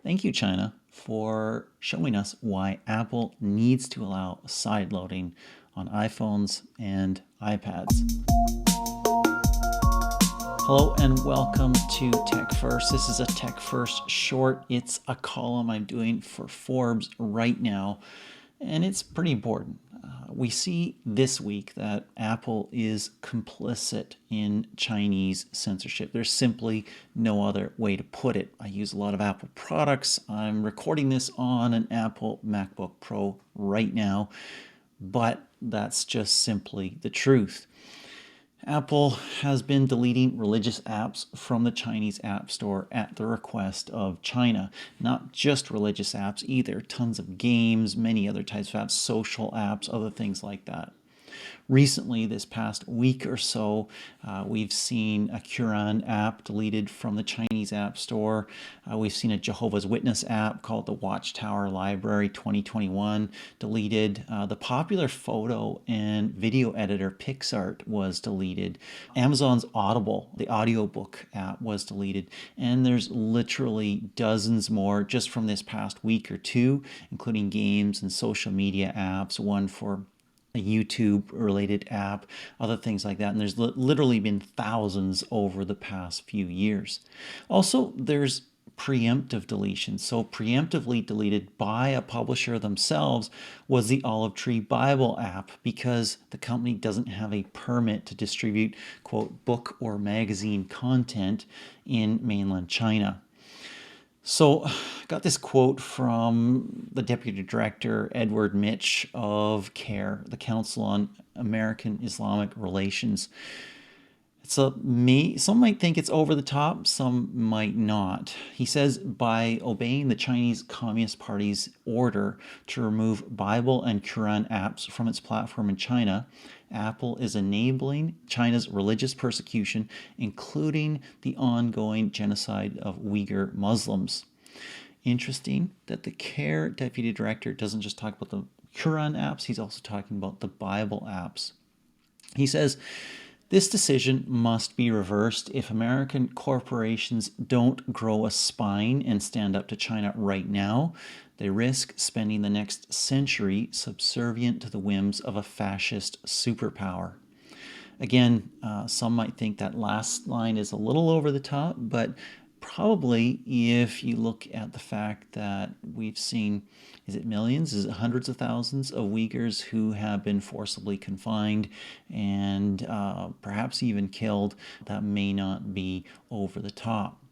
Thank you, China, for showing us why Apple needs to allow sideloading on iPhones and iPads. Hello and welcome to TechFirst. This is a TechFirst short. It's a column I'm doing for Forbes right now, and it's pretty important. We see this week that Apple is complicit in Chinese censorship. There's simply no other way to put it. I use a lot of Apple products. I'm recording this on an Apple MacBook Pro right now, but that's just simply the truth. Apple has been deleting religious apps from the Chinese App Store at the request of China. Not just religious apps either, tons of games, many other types of apps, social apps, other things like that. Recently, this past week or so, we've seen a Quran app deleted from the Chinese App Store. We've seen a Jehovah's Witness app called the Watchtower Library 2021 deleted. The popular photo and video editor PixArt was deleted. Amazon's Audible, the audiobook app, was deleted. And there's literally dozens more just from this past week or two, including games and social media apps, one for a YouTube related app, other things like that. And there's literally been thousands over the past few years. Also, there's preemptive deletion. So preemptively deleted by a publisher themselves was the Olive Tree Bible app because the company doesn't have a permit to distribute, quote, book or magazine content in mainland China. So I got this quote from the Deputy Director, Edward Mitch of CARE, the Council on American Islamic Relations. Some might think it's over the top, some might not. He says by obeying the Chinese Communist Party's order to remove Bible and Quran apps from its platform in China, Apple is enabling China's religious persecution, including the ongoing genocide of Uyghur Muslims. Interesting that the CARE Deputy Director doesn't just talk about the Quran apps, he's also talking about the Bible apps. He says, this decision must be reversed if American corporations don't grow a spine and stand up to China right now. They risk spending the next century subservient to the whims of a fascist superpower. Again, some might think that last line is a little over the top, but probably if you look at the fact that we've seen, is it millions, is it hundreds of thousands of Uyghurs who have been forcibly confined and perhaps even killed, that may not be over the top.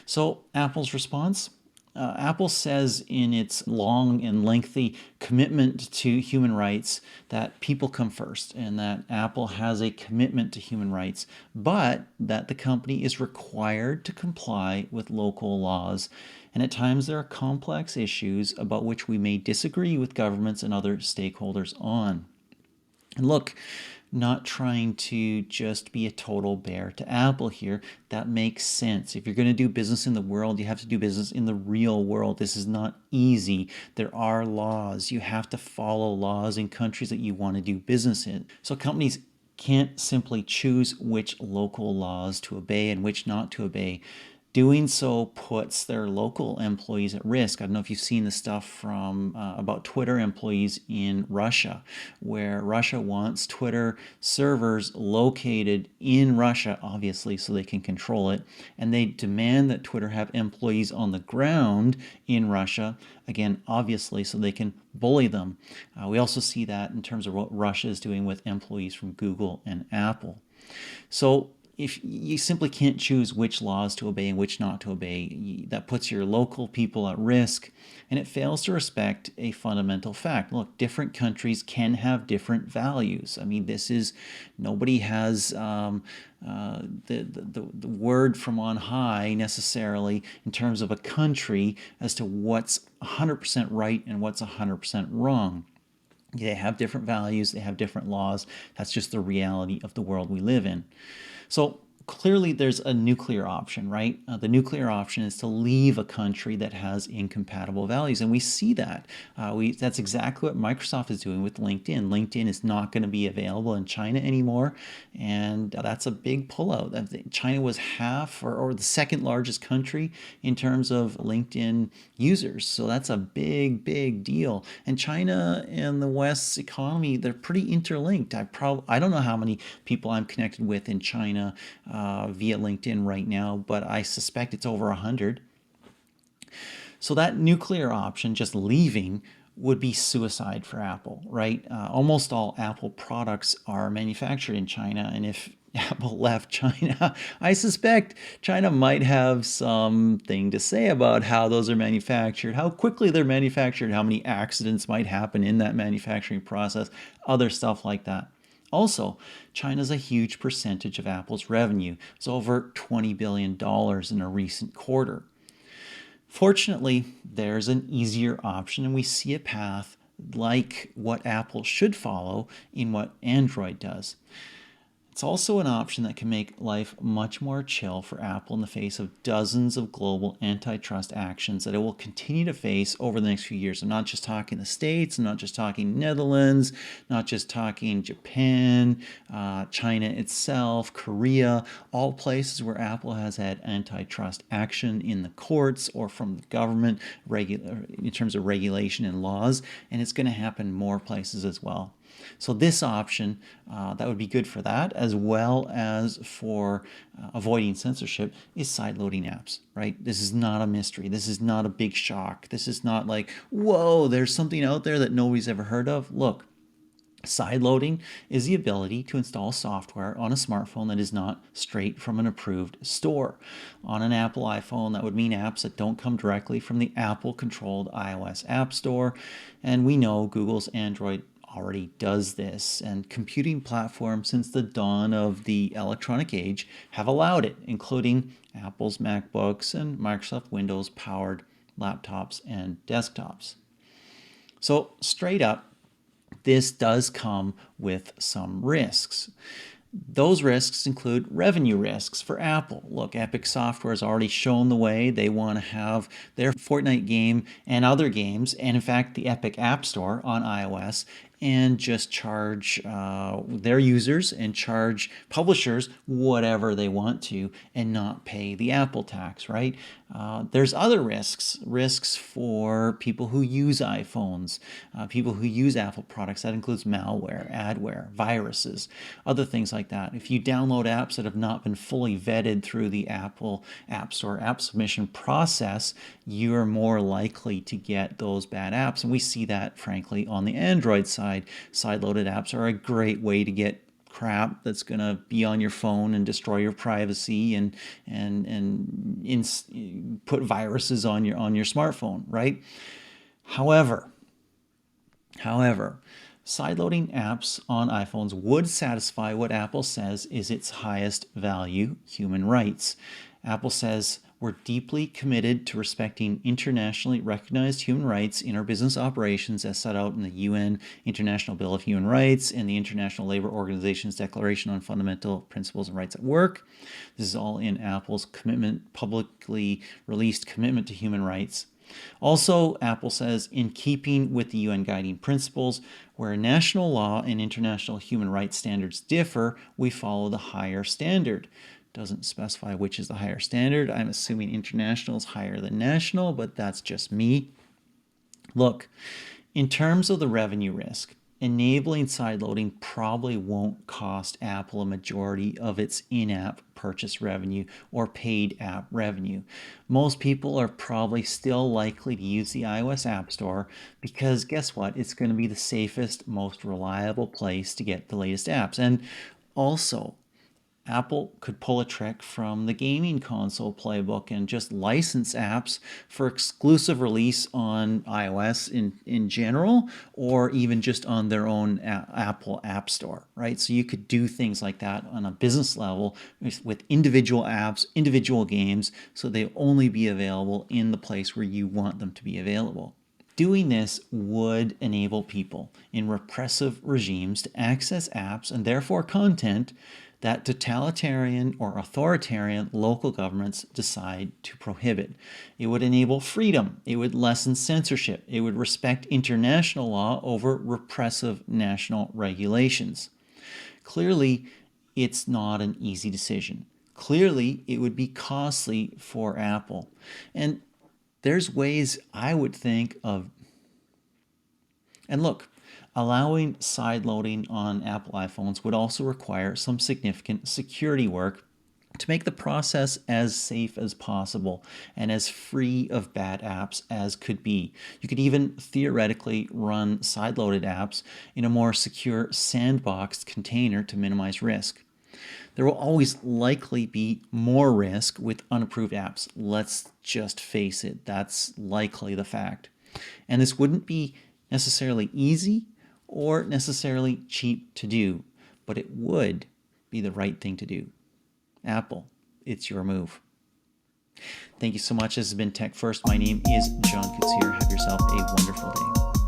So Apple's response? Apple says in its long and lengthy commitment to human rights that people come first and that Apple has a commitment to human rights, but that the company is required to comply with local laws. And at times there are complex issues about which we may disagree with governments and other stakeholders on. And look, not trying to just be a total bear to Apple here. That makes sense. If you're going to do business in the world, you have to do business in the real world. This is not easy. There are laws. You have to follow laws in countries that you want to do business in. So companies can't simply choose which local laws to obey and which not to obey. Doing so puts their local employees at risk. I don't know if you've seen the stuff from about Twitter employees in Russia, where Russia wants Twitter servers located in Russia, obviously, so they can control it. And they demand that Twitter have employees on the ground in Russia, again, obviously, so they can bully them. We also see that in terms of what Russia is doing with employees from Google and Apple. So if you simply can't choose which laws to obey and which not to obey, that puts your local people at risk, and it fails to respect a fundamental fact. Look, different countries can have different values. I mean, nobody has the word from on high necessarily in terms of a country as to what's 100% right and what's 100% wrong. They have different values, they have different laws. That's just the reality of the world we live in. So clearly there's a nuclear option, right? The nuclear option is to leave a country that has incompatible values, and we see that. That's exactly what Microsoft is doing with LinkedIn. LinkedIn is not going to be available in China anymore, and that's a big pullout. China was half or the second largest country in terms of LinkedIn users, so that's a big, big deal. And China and the West's economy, they're pretty interlinked. I don't know how many people I'm connected with in China via LinkedIn right now, but I suspect it's over 100. So that nuclear option, just leaving, would be suicide for Apple, right? Almost all Apple products are manufactured in China, and if Apple left China, I suspect China might have something to say about how those are manufactured, how quickly they're manufactured, how many accidents might happen in that manufacturing process, other stuff like that. Also, China's a huge percentage of Apple's revenue. It's over $20 billion in a recent quarter. Fortunately, there's an easier option, and we see a path like what Apple should follow in what Android does. It's also an option that can make life much more chill for Apple in the face of dozens of global antitrust actions that it will continue to face over the next few years. I'm not just talking the States, I'm not just talking Netherlands, not just talking Japan, China itself, Korea, all places where Apple has had antitrust action in the courts or from the government in terms of regulation and laws, and it's going to happen more places as well. So this option, that would be good for that, as well as for avoiding censorship, is sideloading apps, right? This is not a mystery. This is not a big shock. This is not like, whoa, there's something out there that nobody's ever heard of. Look, sideloading is the ability to install software on a smartphone that is not straight from an approved store. On an Apple iPhone, that would mean apps that don't come directly from the Apple-controlled iOS App Store, and we know Google's Android already does this, and computing platforms since the dawn of the electronic age have allowed it, including Apple's MacBooks and Microsoft Windows powered laptops and desktops. So straight up, this does come with some risks. Those risks include revenue risks for Apple. Look, Epic Software has already shown the way. They want to have their Fortnite game and other games, and in fact, the Epic App Store on iOS, and just charge their users and charge publishers whatever they want to and not pay the Apple tax, right? There's other risks for people who use iPhones, people who use Apple products. That includes malware, adware, viruses, other things like that. If you download apps that have not been fully vetted through the Apple App Store app submission process, you are more likely to get those bad apps. And we see that, frankly, on the Android side. Sideloaded apps are a great way to get crap that's going to be on your phone and destroy your privacy and put viruses on your smartphone, right? However, sideloading apps on iPhones would satisfy what Apple says is its highest value, human rights. Apple says, we're deeply committed to respecting internationally recognized human rights in our business operations as set out in the UN International Bill of Human Rights and the International Labor Organization's Declaration on Fundamental Principles and Rights at Work. This is all in Apple's publicly released commitment to human rights. Also, Apple says, in keeping with the UN guiding principles, where national law and international human rights standards differ, we follow the higher standard. Doesn't specify which is the higher standard. I'm assuming international is higher than national, but that's just me. Look, in terms of the revenue risk, enabling sideloading probably won't cost Apple a majority of its in-app purchase revenue or paid app revenue. Most people are probably still likely to use the iOS App Store because guess what? It's going to be the safest, most reliable place to get the latest apps. And also, Apple could pull a trick from the gaming console playbook and just license apps for exclusive release on iOS in general, or even just on their own Apple App Store, right? So you could do things like that on a business level with individual apps, individual games, so they only be available in the place where you want them to be available. Doing this would enable people in repressive regimes to access apps and therefore content that totalitarian or authoritarian local governments decide to prohibit. It would enable freedom. It would lessen censorship. It would respect international law over repressive national regulations. Clearly, it's not an easy decision. Clearly, it would be costly for Apple. And there's ways I would think of. And look, allowing sideloading on Apple iPhones would also require some significant security work to make the process as safe as possible and as free of bad apps as could be. You could even theoretically run sideloaded apps in a more secure sandboxed container to minimize risk. There will always likely be more risk with unapproved apps. Let's just face it, that's likely the fact. And this wouldn't be necessarily easy or necessarily cheap to do, but it would be the right thing to do. Apple, it's your move. Thank you so much. This has been Tech First. My name is John Koetsier. Have yourself a wonderful day.